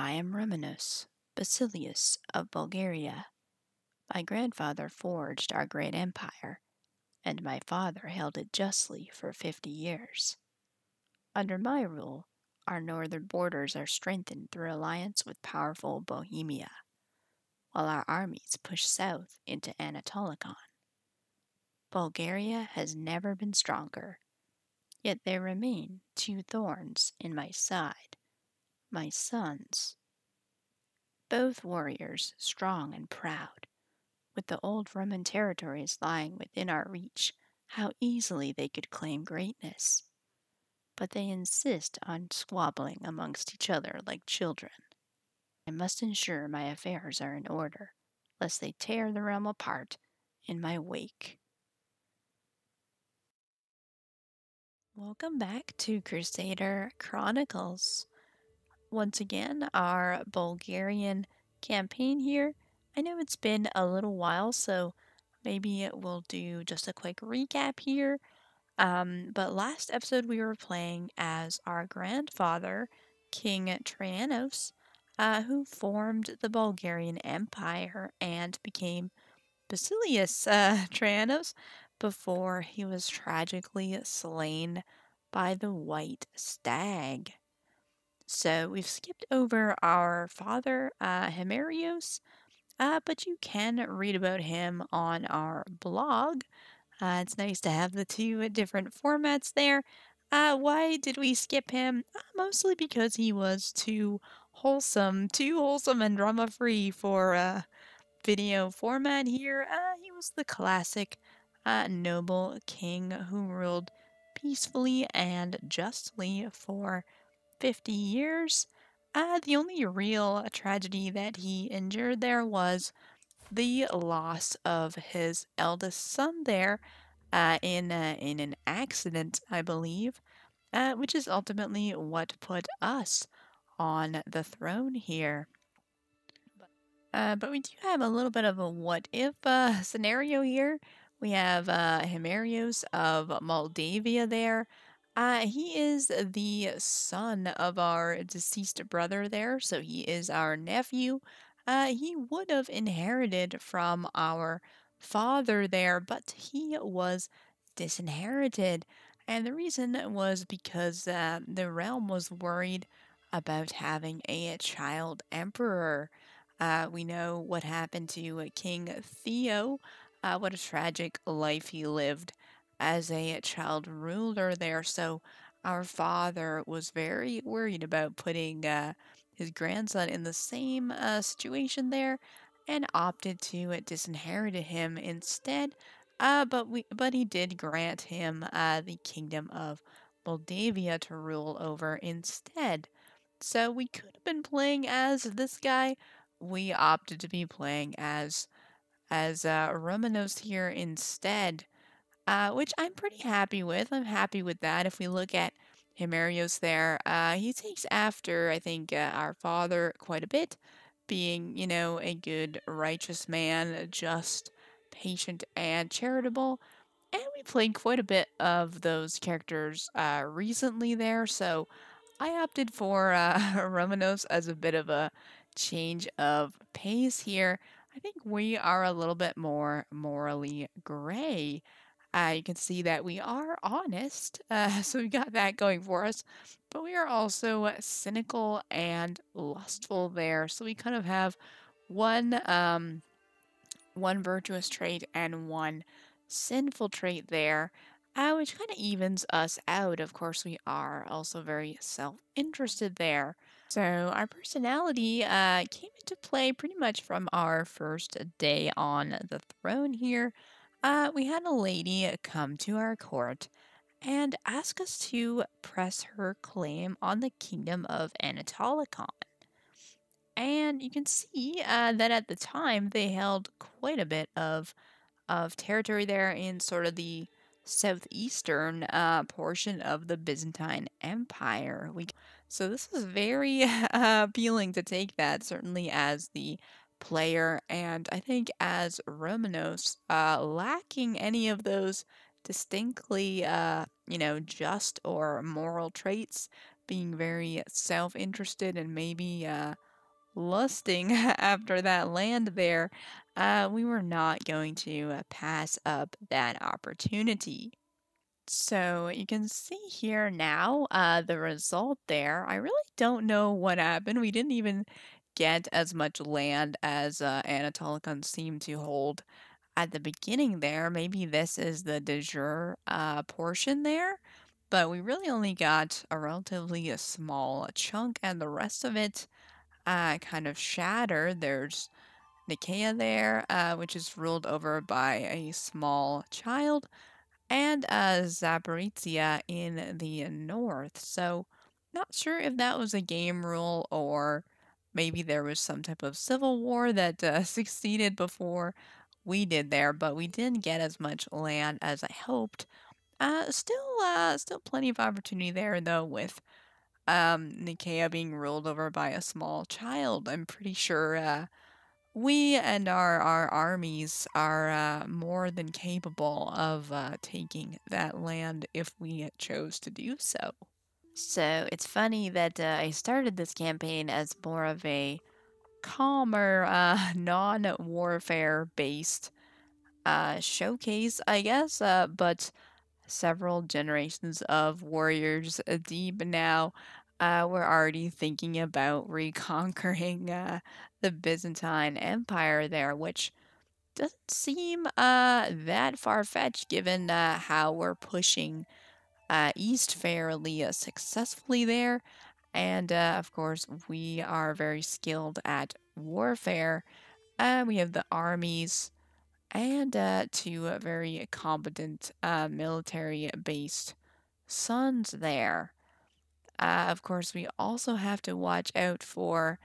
I am Romanos, Basileus of Bulgaria. My grandfather forged our great empire, and my father held it justly for 50 years. Under my rule, our northern borders are strengthened through alliance with powerful Bohemia, while our armies push south into Anatolikon. Bulgaria has never been stronger, yet there remain two thorns in my side, my sons. Both warriors strong and proud, with the old Roman territories lying within our reach, how easily they could claim greatness. But they insist on squabbling amongst each other like children. I must ensure my affairs are in order, lest they tear the realm apart in my wake. Welcome back to Crusader Chronicles. Once again, our Bulgarian campaign here. I know it's been a little while, so maybe we'll do just a quick recap here. But last episode we were playing as our grandfather, King Trajanos, who formed the Bulgarian Empire and became Basileus Trajanos before he was tragically slain by the White Stag. So we've skipped over our father, Himerios, but you can read about him on our blog. It's nice to have the two different formats there. Why did we skip him? Mostly because he was too wholesome and drama-free for video format here. He was the classic noble king who ruled peacefully and justly for 50 years. The only real tragedy that he endured there was the loss of his eldest son there in an accident, I believe, which is ultimately what put us on the throne here. But we do have a little bit of a what-if scenario here. We have Himerios of Moldavia there. He is the son of our deceased brother there, so he is our nephew. He would have inherited from our father there, but he was disinherited. And the reason was because the realm was worried about having a child emperor. We know what happened to King Theo, what a tragic life he lived as a child ruler there. So our father was very worried about putting his grandson in the same situation there and opted to disinherit him instead. But he did grant him the kingdom of Moldavia to rule over instead. So we could have been playing as this guy. We opted to be playing as Romanos here instead, which I'm pretty happy with. I'm happy with that. If we look at Himerios there, he takes after, I think, our father quite a bit, being, a good, righteous man, just, patient, and charitable. And we played quite a bit of those characters recently there, so I opted for Romanos as a bit of a change of pace here. I think we are a little bit more morally gray. You can see that we are honest, so we got that going for us. But we are also cynical and lustful there, so we kind of have one virtuous trait and one sinful trait there, which kind of evens us out. Of course, we are also very self-interested there. So our personality came into play pretty much from our first day on the throne here. We had a lady come to our court and ask us to press her claim on the kingdom of Anatolikon. And you can see that at the time they held quite a bit of territory there in sort of the southeastern portion of the Byzantine Empire. So this was very appealing to take that, certainly as the player, and I think as Romanos, lacking any of those distinctly, just or moral traits, being very self-interested and maybe lusting after that land there, we were not going to pass up that opportunity. So you can see here now the result there. I really don't know what happened. We didn't even get as much land as Anatolicon seemed to hold at the beginning there. Maybe this is the de jure portion there, but we really only got a relatively small chunk, and the rest of it kind of shattered. There's Nicaea there, which is ruled over by a small child, and Zaporizhia in the north. So, not sure if that was a game rule or maybe there was some type of civil war that succeeded before we did there, but we didn't get as much land as I hoped. Still plenty of opportunity there though, with Nicaea being ruled over by a small child. I'm pretty sure we and our armies are more than capable of taking that land if we chose to do so. So it's funny that I started this campaign as more of a calmer, non warfare based showcase, I guess, but several generations of warriors deep now, we're already thinking about reconquering the Byzantine Empire there, which doesn't seem that far-fetched given how we're pushing east fairly successfully there. And of course, we are very skilled at warfare. We have the armies and two very competent military-based sons there. Of course, we also have to watch out for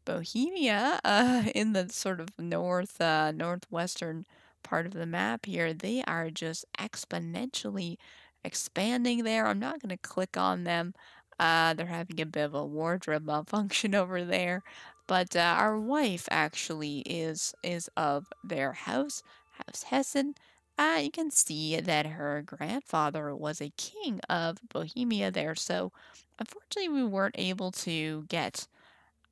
Bohemia, in the sort of northwestern part of the map here. They are just exponentially expanding there. I'm not going to click on them. They're having a bit of a wardrobe malfunction over there. But our wife actually is of their house, House Hessen. You can see that her grandfather was a king of Bohemia there. So unfortunately, we weren't able to get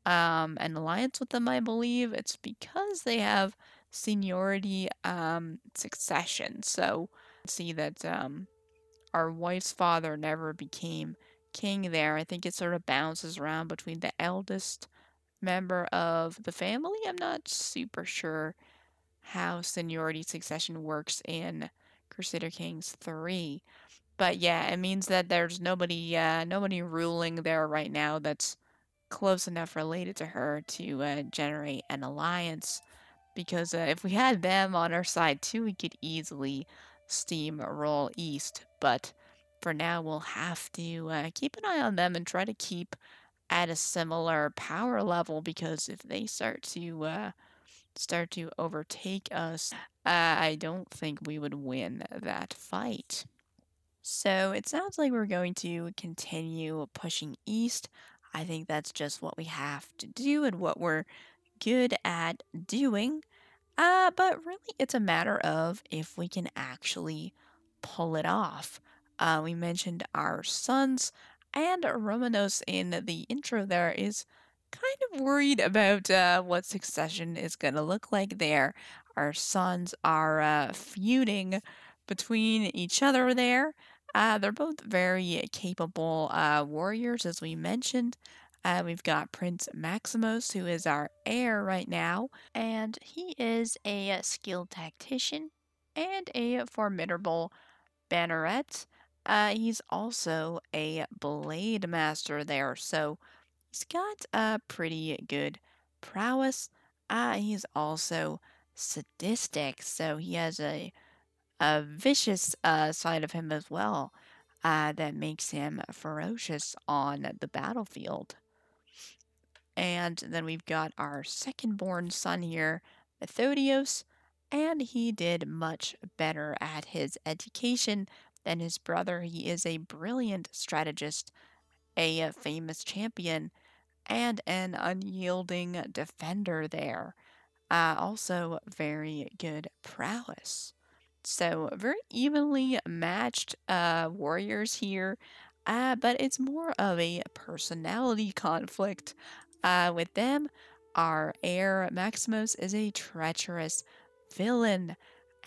an alliance with them, I believe. It's because they have seniority succession. So see that our wife's father never became king there. I think it sort of bounces around between the eldest member of the family. I'm not super sure how seniority succession works in Crusader Kings 3. But yeah, it means that there's nobody ruling there right now that's close enough related to her to generate an alliance. Because if we had them on our side too, we could easily steamroll east. But for now, we'll have to keep an eye on them and try to keep at a similar power level. Because if they start to overtake us, I don't think we would win that fight. So it sounds like we're going to continue pushing east. I think that's just what we have to do and what we're good at doing. But really, it's a matter of if we can actually pull it off. We mentioned our sons, and Romanos in the intro there is kind of worried about what succession is going to look like there. Our sons are feuding between each other there. They're both very capable warriors, as we mentioned. We've got Prince Maximus, who is our heir right now, and he is a skilled tactician and a formidable banneret. He's also a blade master there, so he's got a pretty good prowess. He's also sadistic, so he has a vicious side of him as well that makes him ferocious on the battlefield. And then we've got our second born son here, Methodios, and he did much better at his education than his brother. He is a brilliant strategist, a famous champion, and an unyielding defender there. Also, very good prowess. So, very evenly matched warriors here, but it's more of a personality conflict with them. Our heir Maximus is a treacherous villain,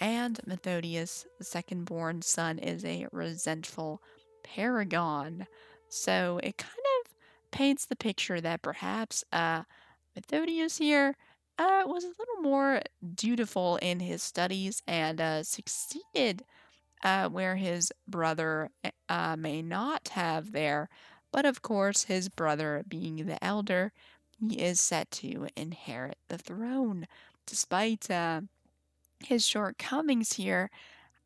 and Methodius, the second-born son, is a resentful paragon. So it kind of paints the picture that perhaps Methodius here was a little more dutiful in his studies and succeeded where his brother may not have there. But of course, his brother being the elder, he is set to inherit the throne, despite his shortcomings here.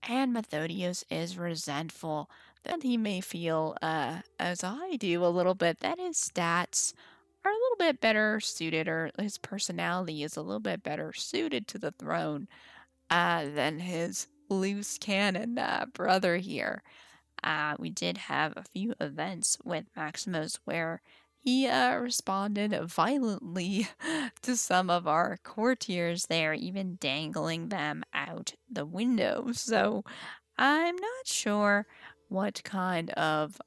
And Methodius is resentful that he may feel, as I do a little bit, that his stats are a little bit better suited, or his personality is a little bit better suited to the throne than his loose cannon brother here. We did have a few events with Maximus where he responded violently to some of our courtiers there, even dangling them out the window. So I'm not sure what kind of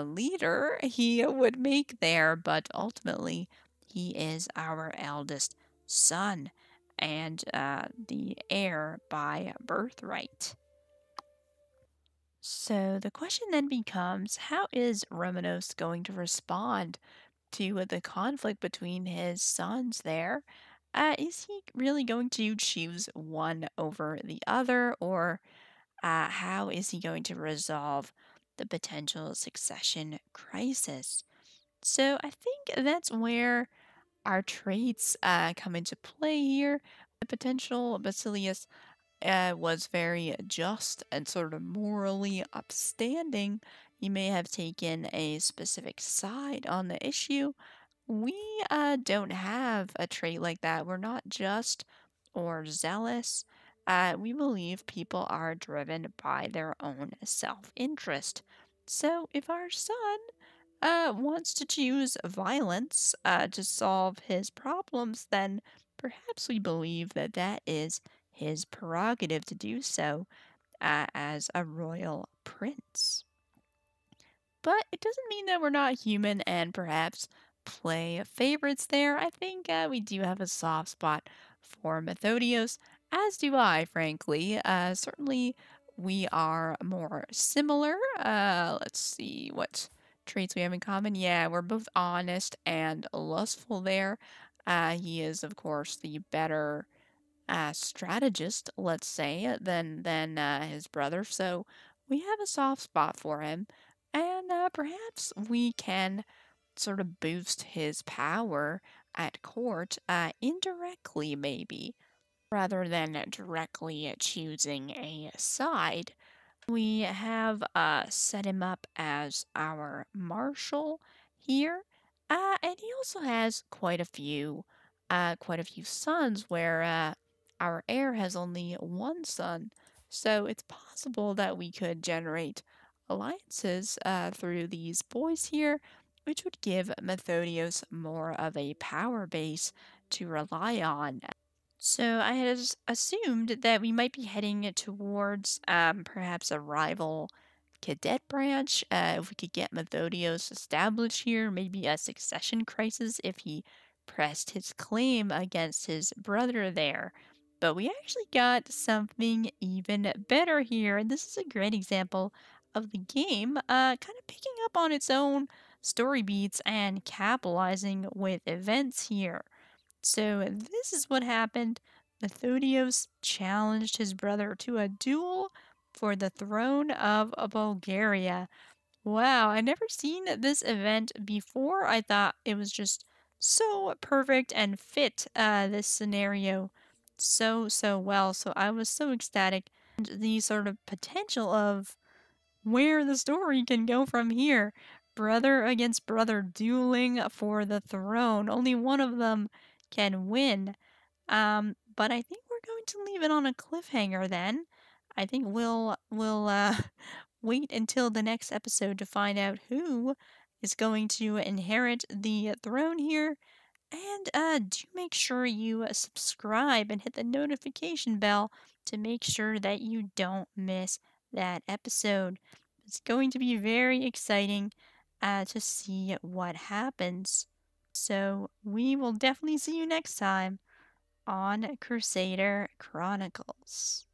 leader he would make there, but ultimately he is our eldest son and the heir by birthright. So the question then becomes, how is Romanos going to respond to the conflict between his sons there? Is he really going to choose one over the other, or how is he going to resolve the potential succession crisis? So I think that's where our traits come into play here. The potential Basileus was very just and sort of morally upstanding. He may have taken a specific side on the issue. We don't have a trait like that. We're not just or zealous. We believe people are driven by their own self interest. So if our son wants to choose violence to solve his problems, then perhaps we believe that that is his prerogative to do so as a royal prince. But it doesn't mean that we're not human and perhaps play favorites there. I think we do have a soft spot for Methodios, as do I, frankly. Certainly, we are more similar. Let's see what traits we have in common. Yeah, we're both honest and lustful there. He is, of course, the better strategist, let's say, than his brother. So we have a soft spot for him, and perhaps we can sort of boost his power at court indirectly, maybe, rather than directly choosing a side. We have set him up as our marshal here, and he also has quite a few sons. Where our heir has only one son, so it's possible that we could generate alliances through these boys here, which would give Methodios more of a power base to rely on. So I had assumed that we might be heading towards perhaps a rival cadet branch. If we could get Methodios established here, maybe a succession crisis if he pressed his claim against his brother there. But we actually got something even better here, and this is a great example of the game kind of picking up on its own story beats and capitalizing with events here. So this is what happened. Methodios challenged his brother to a duel for the throne of Bulgaria. Wow, I never seen this event before. I thought it was just so perfect and fit this scenario so well. So I was so ecstatic. And the sort of potential of where the story can go from here. Brother against brother dueling for the throne. Only one of them can win. But I think we're going to leave it on a cliffhanger then. I think we'll wait until the next episode to find out who is going to inherit the throne here. And do make sure you subscribe and hit the notification bell to make sure that you don't miss that episode. It's going to be very exciting to see what happens. So we will definitely see you next time on Crusader Chronicles.